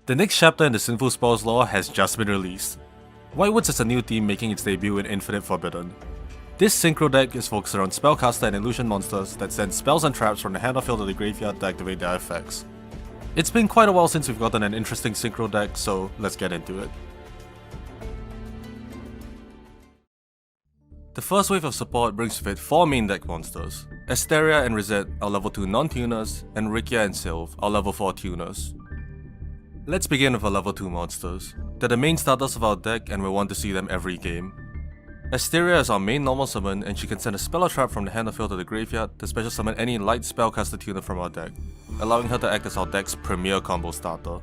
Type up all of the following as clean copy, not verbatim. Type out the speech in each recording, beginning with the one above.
The next chapter in the Sinful Spells lore has just been released. Whitewoods is a new theme making its debut in Infinite Forbidden. This synchro deck is focused around spellcaster and illusion monsters that send spells and traps from the hand or field to the graveyard to activate their effects. It's been quite a while since we've gotten an interesting synchro deck, so let's get into it. The first wave of support brings with it 4 main deck monsters. Asteria and Reset are level 2 non-tuners, and Rikia and Sylph are level 4 tuners. Let's begin with our level 2 monsters. They're the main starters of our deck and we want to see them every game. Asteria is our main normal summon and she can send a spell or trap from the hand or field to the graveyard to special summon any light spellcaster tuner from our deck, allowing her to act as our deck's premier combo starter.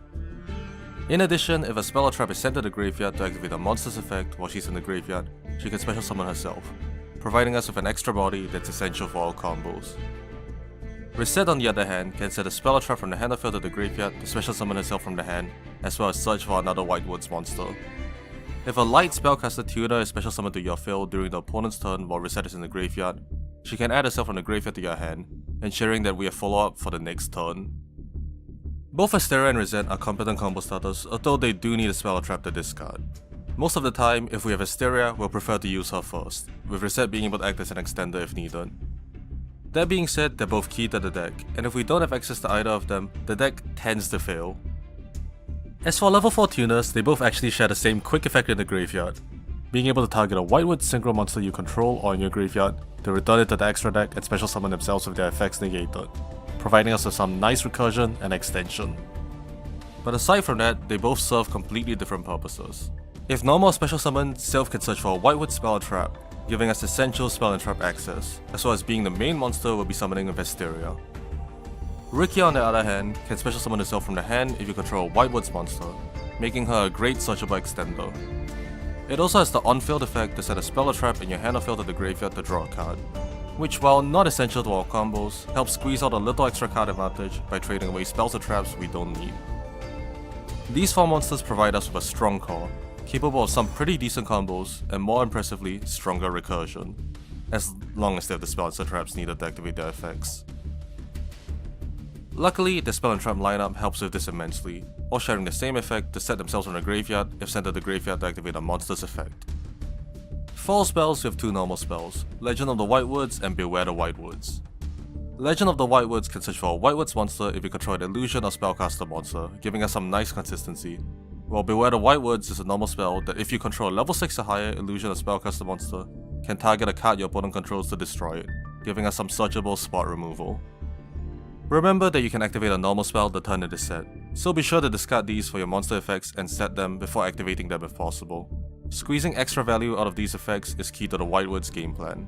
In addition, if a spell or trap is sent to the graveyard to activate a monster's effect while she's in the graveyard, she can special summon herself, providing us with an extra body that's essential for all combos. Reset on the other hand can set a spell or trap from the hand or field to the graveyard to special summon herself from the hand, as well as search for another whitewoods monster. If a light spellcaster tuner is special summoned to your field during the opponent's turn while Reset is in the graveyard, she can add herself from the graveyard to your hand, ensuring that we have follow-up for the next turn. Both Asteria and Reset are competent combo starters, although they do need a spell or trap to discard. Most of the time, if we have Asteria, we'll prefer to use her first, with Reset being able to act as an extender if needed. That being said, they're both key to the deck, and if we don't have access to either of them, the deck tends to fail. As for level 4 tuners, they both actually share the same quick effect in the graveyard, being able to target a whitewood synchro monster you control or in your graveyard to return it to the extra deck and special summon themselves with their effects negated, providing us with some nice recursion and extension. But aside from that, they both serve completely different purposes. If normal special summon, Sylph can search for a whitewood spell or trap, giving us essential spell and trap access, as well as being the main monster we'll be summoning with Asteria. Rikia on the other hand can special summon herself from the hand if you control a whitewoods monster, making her a great searchable extender. It also has the on-field effect to set a spell or trap in your hand or field to the graveyard to draw a card, which while not essential to our combos, helps squeeze out a little extra card advantage by trading away spells or traps we don't need. These 4 monsters provide us with a strong core, capable of some pretty decent combos, and more impressively, stronger recursion, as long as they have the spells and traps needed to activate their effects. Luckily, the spell and trap lineup helps with this immensely, all sharing the same effect to set themselves from the graveyard if sent to the graveyard to activate a monster's effect. 4 spells with 2 normal spells, Legend of the Whitewoods and Beware the Whitewoods. Legend of the Whitewoods can search for a whitewoods monster if you control an illusion or spellcaster monster, giving us some nice consistency, while Beware the Whitewoods is a normal spell that if you control a level 6 or higher illusion or spellcaster monster, can target a card your opponent controls to destroy it, giving us some searchable spot removal. Remember that you can activate a normal spell the turn it is set, so be sure to discard these for your monster effects and set them before activating them if possible. Squeezing extra value out of these effects is key to the Whitewoods game plan.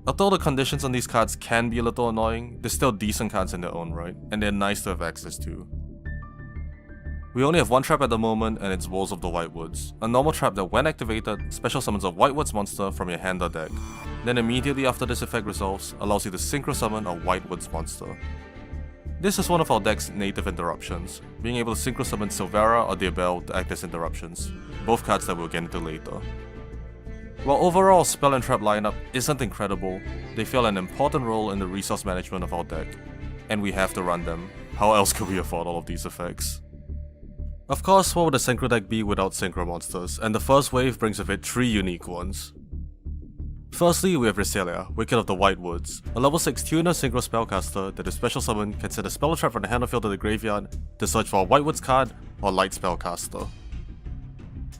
Although the conditions on these cards can be a little annoying, they're still decent cards in their own right, and they're nice to have access to. We only have 1 trap at the moment and it's Wolves of the Whitewoods, a normal trap that when activated, special summons a whitewoods monster from your hand or deck. Then immediately after this effect resolves, allows you to synchro summon a whitewoods monster. This is one of our deck's native interruptions, being able to synchro summon Silvera or Diabel to act as interruptions, both cards that we'll get into later. While overall spell and trap lineup isn't incredible, they fill an important role in the resource management of our deck, and we have to run them. How else could we afford all of these effects? Of course, what would a synchro deck be without synchro monsters, and the first wave brings with it 3 unique ones. Firstly, we have Reselia, Wicked of the Whitewoods, a level 6 tuner synchro spellcaster that if special summon can set a spell or trap from the hand or field to the graveyard to search for a whitewoods card or light spellcaster.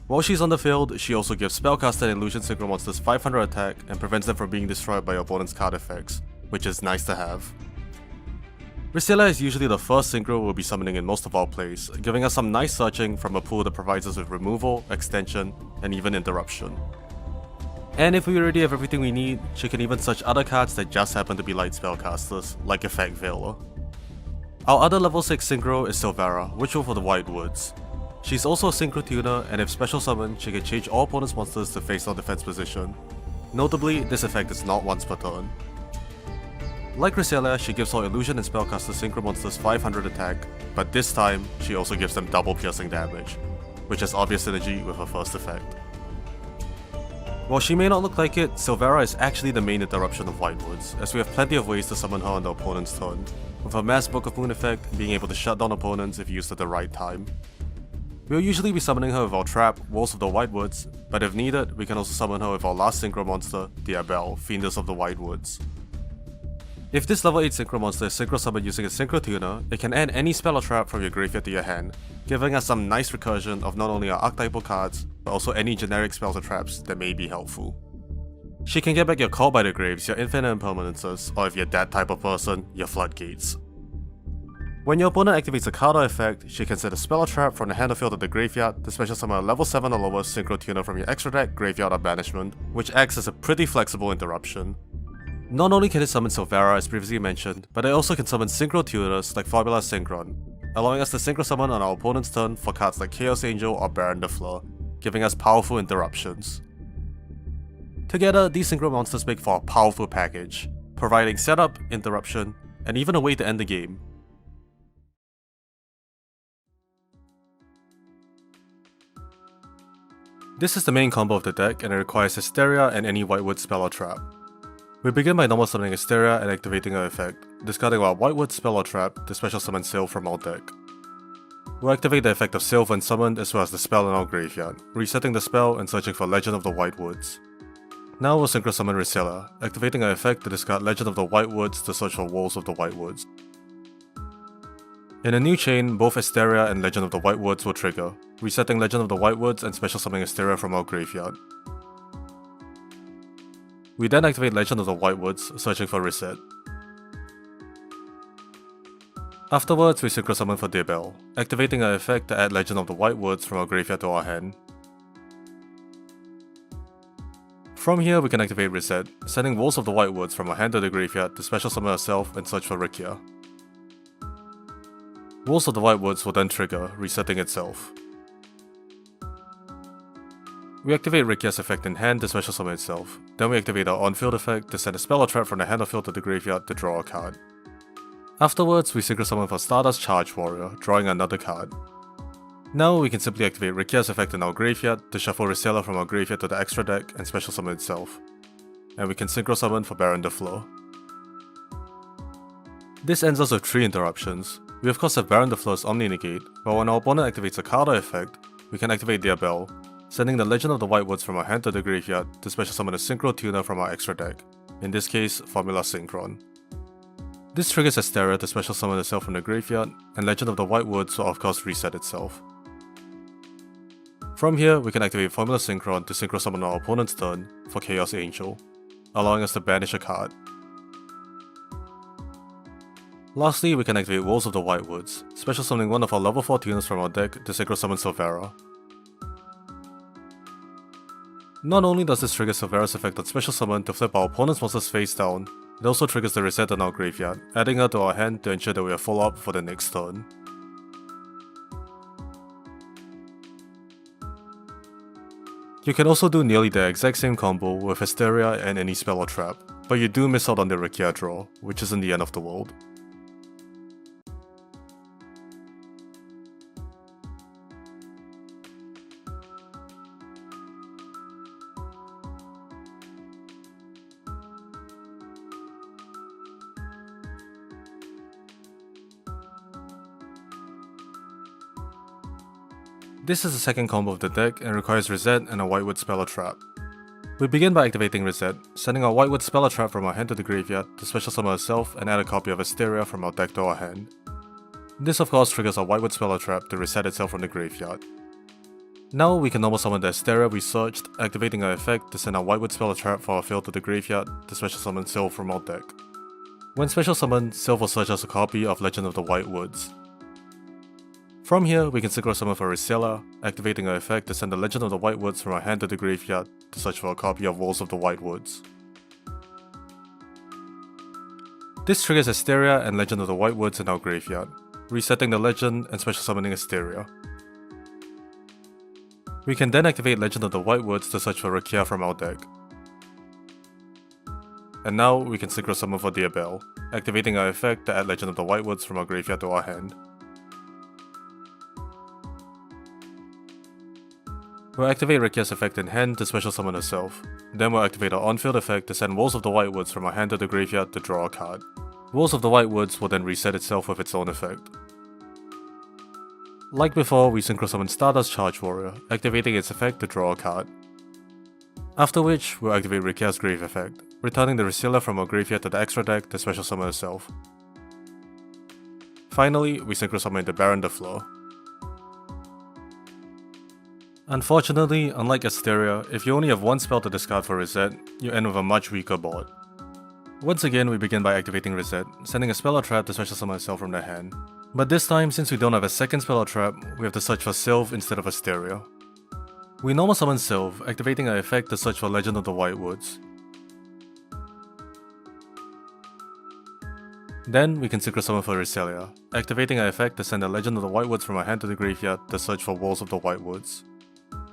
While she's on the field, she also gives spellcaster and illusion synchro monsters 500 attack and prevents them from being destroyed by your opponent's card effects, which is nice to have. Reselia is usually the first synchro we'll be summoning in most of our plays, giving us some nice searching from a pool that provides us with removal, extension, and even interruption. And if we already have everything we need, she can even search other cards that just happen to be light spellcasters, like Effect Veiler. Our other level 6 synchro is Silvera, Witchwolf of the Whitewoods. She's also a synchro tuner, and if special summoned, she can change all opponent's monsters to face down defense position. Notably, this effect is not once per turn. Like Reselia, she gives all illusion and spellcaster synchro monsters 500 attack, but this time, she also gives them double piercing damage, which has obvious synergy with her first effect. While she may not look like it, Silvera is actually the main interruption of Whitewoods, as we have plenty of ways to summon her on the opponent's turn. with a Mass Book of Moon effect being able to shut down opponents if used at the right time. We'll usually be summoning her with our trap, Walls of the Whitewoods, but if needed, we can also summon her with our last synchro monster, the Abel, Fiendess of the Whitewoods. If this level 8 synchro monster is synchro summoned using a synchro tuner, it can add any spell or trap from your graveyard to your hand, giving us some nice recursion of not only our archetypal cards, but also any generic spells or traps that may be helpful. She can get back your Call by the Graves, your Infinite Impermanences, or if you're that type of person, your Floodgates. When your opponent activates a card or effect, she can set a spell or trap from the hand or field of the graveyard to special summon a level 7 or lower synchro tuner from your extra deck, graveyard, or banishment, which acts as a pretty flexible interruption. Not only can it summon Silvera as previously mentioned, but it also can summon synchro tuners like Formula Synchron, allowing us to synchro summon on our opponent's turn for cards like Chaos Angel or Baron the Fleur, giving us powerful interruptions. Together, these synchro monsters make for a powerful package, providing setup, interruption, and even a way to end the game. This is the main combo of the deck, and it requires Hysteria and any Whitewood spell or trap. We begin by normal summoning Hysteria and activating her effect, discarding our Whitewood spell or trap to special summon Sylph from our deck. We'll activate the effect of Sylph when summoned as well as the spell in our graveyard, resetting the spell and searching for Legend of the Whitewoods. Now we'll synchro summon Ricella, activating her effect to discard Legend of the Whitewoods to search for Walls of the Whitewoods. In a new chain, both Hysteria and Legend of the Whitewoods will trigger, resetting Legend of the Whitewoods and special summoning Hysteria from our graveyard. We then activate Legend of the Whitewoods, searching for Reset. Afterwards, we synchro summon for Dibel, activating her effect to add Legend of the Whitewoods from our graveyard to our hand. From here, we can activate Reset, sending Walls of the Whitewoods from our hand to the graveyard to special summon herself and search for Rikia. Walls of the Whitewoods will then trigger, resetting itself. We activate Rikia's effect in hand to special summon itself, then we activate our on-field effect to send a spell or trap from the hand or field to the graveyard to draw a card. Afterwards, we synchro summon for Stardust Charge Warrior, drawing another card. Now we can simply activate Rikia's effect in our graveyard to shuffle Ricella from our graveyard to the extra deck and special summon itself. And we can synchro summon for Baron the Fleur. This ends us with 3 interruptions. We of course have Baron the Fleur's Omni Negate, but when our opponent activates a card or effect, we can activate their Bell, sending the Legend of the Whitewoods from our hand to the graveyard to special summon a synchro tuner from our extra deck, in this case, Formula Synchron. This triggers Hysteria to special summon itself from the graveyard, and Legend of the Whitewoods will of course reset itself. From here, we can activate Formula Synchron to synchro summon our opponent's turn for Chaos Angel, allowing us to banish a card. Lastly, we can activate Walls of the Whitewoods, special summoning one of our level 4 tuners from our deck to synchro summon Silvera. Not only does this trigger Silvera's effect on special summon to flip our opponent's monsters face down, it also triggers the reset on our graveyard, adding her to our hand to ensure that we are full up for the next turn. You can also do nearly the exact same combo with Hysteria and any spell or trap, but you do miss out on the Rikia draw, which isn't the end of the world. This is the second combo of the deck and requires Reset and a Whitewood spell or trap. We begin by activating Reset, sending our Whitewood spell or trap from our hand to the graveyard to special summon herself and add a copy of Hysteria from our deck to our hand. This of course triggers our Whitewood spell or trap to reset itself from the graveyard. Now we can normal summon the Hysteria we searched, activating her effect to send our Whitewood spell or trap for our field to the graveyard to special summon Sylph from our deck. When special summoned, Sylph will search us a copy of Legend of the Whitewoods. From here, we can synchro summon for Ricella, activating her effect to send the Legend of the Whitewoods from our hand to the graveyard to search for a copy of Walls of the Whitewoods. This triggers Hysteria and Legend of the Whitewoods in our graveyard, resetting the legend and special summoning Hysteria. We can then activate Legend of the Whitewoods to search for Rikia from our deck. And now we can synchro summon for Diabel, activating our effect to add Legend of the Whitewoods from our graveyard to our hand. We'll activate Rikia's effect in hand to special summon herself. Then we'll activate our on-field effect to send Walls of the Whitewoods from our hand to the graveyard to draw a card. Walls of the Whitewoods will then reset itself with its own effect. Like before, we synchro summon Stardust Charge Warrior, activating its effect to draw a card. After which, we'll activate Rikia's Grave effect, returning the Resealer from our graveyard to the extra deck to special summon herself. Finally, we synchro summon the Baron the Floor. Unfortunately, unlike Asteria, if you only have one spell to discard for Reset, you end with a much weaker board. Once again, we begin by activating Reset, sending a spell or trap to special summon itself from their hand. But this time, since we don't have a second spell or trap, we have to search for Sylve instead of Asteria. We normal summon Sylve, activating her effect to search for Legend of the Whitewoods. Then, we can synchro summon for Resealia, activating her effect to send a Legend of the Whitewoods from our hand to the graveyard to search for Walls of the Whitewoods.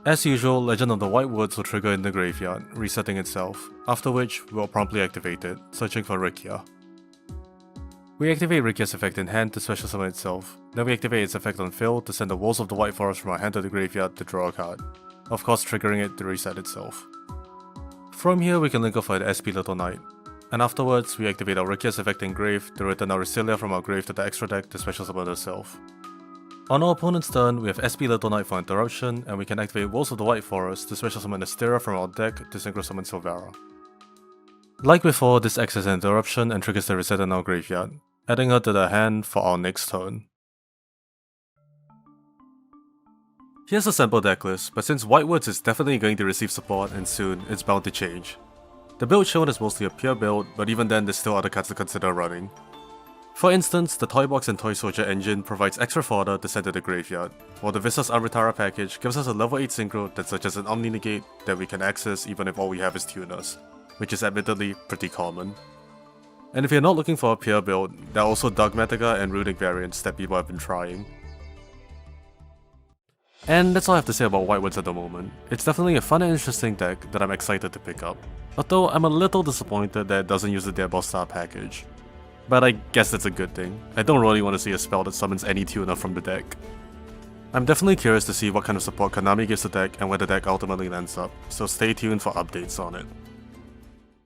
As usual, Legend of the Whitewoods will trigger in the graveyard, resetting itself, after which we will promptly activate it, searching for Rikia. We activate Rikia's effect in hand to special summon itself, then we activate its effect on fill to send the Walls of the White Forest from our hand to the graveyard to draw a card, of course triggering it to reset itself. From here we can link off for the SP Little Knight, and afterwards we activate our Rikia's effect in grave to return our Resealia from our grave to the extra deck to special summon herself. On our opponent's turn, we have SP Little Knight for interruption, and we can activate Walls of the White Forest to special summon Asteria from our deck to synchro summon Silvera. Like before, this acts as an interruption and triggers the reset in our graveyard, adding her to the hand for our next turn. Here's a sample deck list, but since Whitewoods is definitely going to receive support and soon, it's bound to change. The build shown is mostly a pure build, but even then there's still other cards to consider running. For instance, the Toy Box and Toy Soldier engine provides extra fodder to send to the graveyard, while the Visas Arbitrara package gives us a level 8 synchro that such as an Omni Negate that we can access even if all we have is tuners, which is admittedly pretty common. And if you're not looking for a pure build, there are also Dogmatica and Runic variants that people have been trying. And that's all I have to say about Whitewoods at the moment. It's definitely a fun and interesting deck that I'm excited to pick up, although I'm a little disappointed that it doesn't use the Daredevil Star package. But I guess that's a good thing. I don't really want to see a spell that summons any tuner from the deck. I'm definitely curious to see what kind of support Konami gives the deck and where the deck ultimately lands up, so stay tuned for updates on it.